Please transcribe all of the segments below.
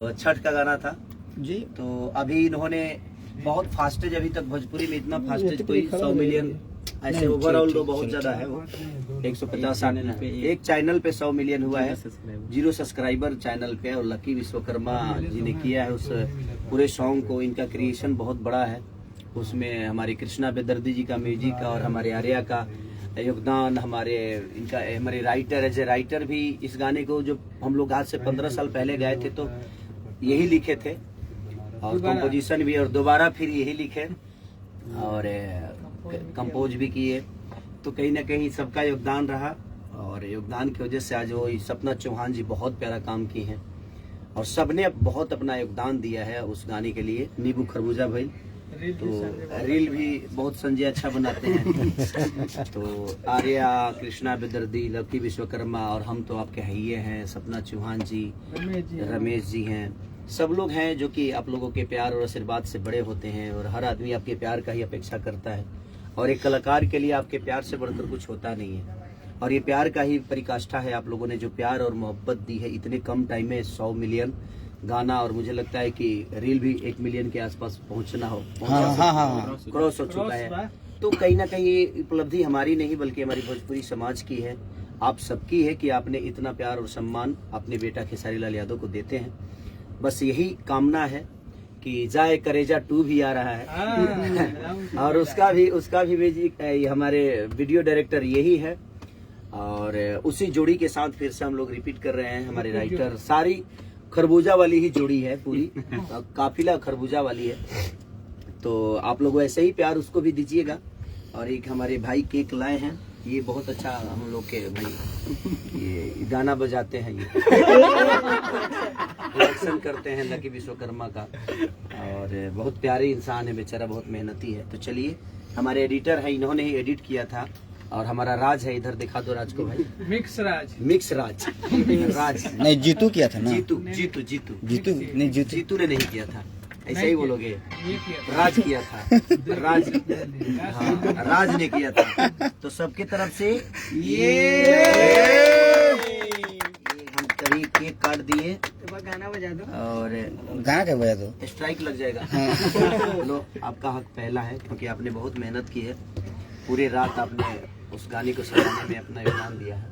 छठ का गाना था जी। तो अभी इन्होंने बहुत फास्टेज, अभी तक भोजपुरी में इतना फास्टेज कोई 100 मिलियन ऐसे ओवरऑल तो बहुत ज्यादा है वो 150 एक चैनल पे 100 मिलियन हुआ है, 0 सब्सक्राइबर चैनल पे। और लकी विश्वकर्मा जी ने किया है उस पूरे सॉन्ग को। इनका क्रिएशन बहुत बड़ा है, उसमें हमारे कृष्णा बेदर्दी जी का म्यूजिक और हमारे आर्या का योगदान, हमारे राइटर एज ए राइटर भी इस गाने को जो हम लोग आज से 15 साल पहले गाए थे तो यही लिखे थे, और कंपोजिशन भी और दोबारा फिर यही लिखे और कंपोज भी किए। तो कहीं ना कहीं सबका योगदान रहा, और योगदान की वजह से आज वो सपना चौहान जी बहुत प्यारा काम की हैं और सबने बहुत अपना योगदान दिया है उस गाने के लिए। नींबू खरबूजा भाई तो रील भी बहुत संजय अच्छा बनाते हैं। तो आर्या, कृष्णा बेदर्दी, लकी विश्वकर्मा और हम तो आपके हइये हैं, सपना चौहान जी, रमेश जी हैं, सब लोग हैं जो कि आप लोगों के प्यार और आशीर्वाद से बड़े होते हैं। और हर आदमी आपके प्यार का ही अपेक्षा करता है, और एक कलाकार के लिए आपके प्यार से बढ़कर कुछ होता नहीं है। और ये प्यार का ही परिकाष्ठा है, आप लोगों ने जो प्यार और मोहब्बत दी है इतने कम टाइम में 100 मिलियन गाना, और मुझे लगता है कि रील भी 1 मिलियन के आसपास पहुंचना हो, क्रॉस हो चुका है। तो कहीं ना कहीं ये उपलब्धि हमारी नहीं बल्कि हमारी भोजपुरी समाज की है, आप सबकी है कि आपने इतना प्यार और सम्मान अपने बेटा खेसारी लाल यादव को देते हैं। बस यही कामना है कि जाए करेजा 2 भी आ रहा है और उसका भी म्यूजिक हमारे वीडियो डायरेक्टर यही है, और उसी जोड़ी के साथ फिर से हम लोग रिपीट कर रहे हैं। हमारे राइटर सारी खरबूजा वाली ही जोड़ी है, पूरी काफिला खरबूजा वाली है। तो आप लोग ऐसे ही प्यार उसको भी दीजिएगा। और एक हमारे भाई केक लाए हैं, ये बहुत अच्छा हम लोग के भाई ये गाना बजाते हैं, ये प्रोडक्शन करते हैं लकी विश्वकर्मा का, और बहुत प्यारे इंसान है बेचारा, बहुत मेहनती है। तो चलिए, हमारे एडिटर है, इन्होंने ही एडिट किया था, और हमारा राज है, इधर दिखा दो राज को भाई। मिक्स राज राज नहीं, जीतू किया था ना। जीतू ने नहीं किया था, ऐसे ही बोलोगे, राज किया था, राज ने किया था। तो सबके तरफ से ये हम कभी केक काट दिए, गाना बजा दो, और गाना क्या बजा दो, स्ट्राइक लग जाएगा। लो, आपका हक पहला है क्योंकि आपने बहुत मेहनत की है, पूरे रात आपने उस गाने को सजाने में अपना योगदान दिया है।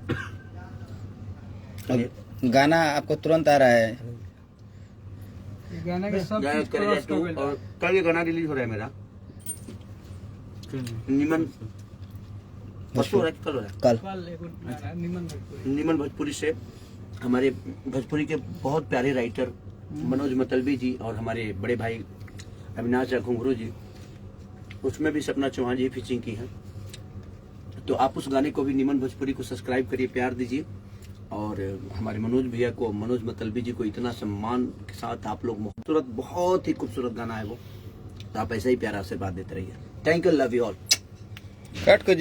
गाना आपको तुरंत आ रहा है, गाना के सब और कल ये गाना रिलीज हो रहा है मेरा, निमन परसों हो रहा है, कल निमन भोजपुरी से हमारे भोजपुरी के बहुत प्यारे राइटर मनोज मतलबी जी और हमारे बड़े भाई अविनाश घुंघरू जी, उसमें भी सपना चौहान जी फीचिंग की है। तो आप उस गाने को भी निमन भोजपुरी को सब्सक्राइब करिए, प्यार दीजिए। और हमारे मनोज भैया को, मनोज मतलबी जी को इतना सम्मान के साथ आप लोग, बहुत ही खूबसूरत गाना है वो, तो आप ऐसा ही प्यारा आशीर्वाद देते रहिए। Thank you, love you all.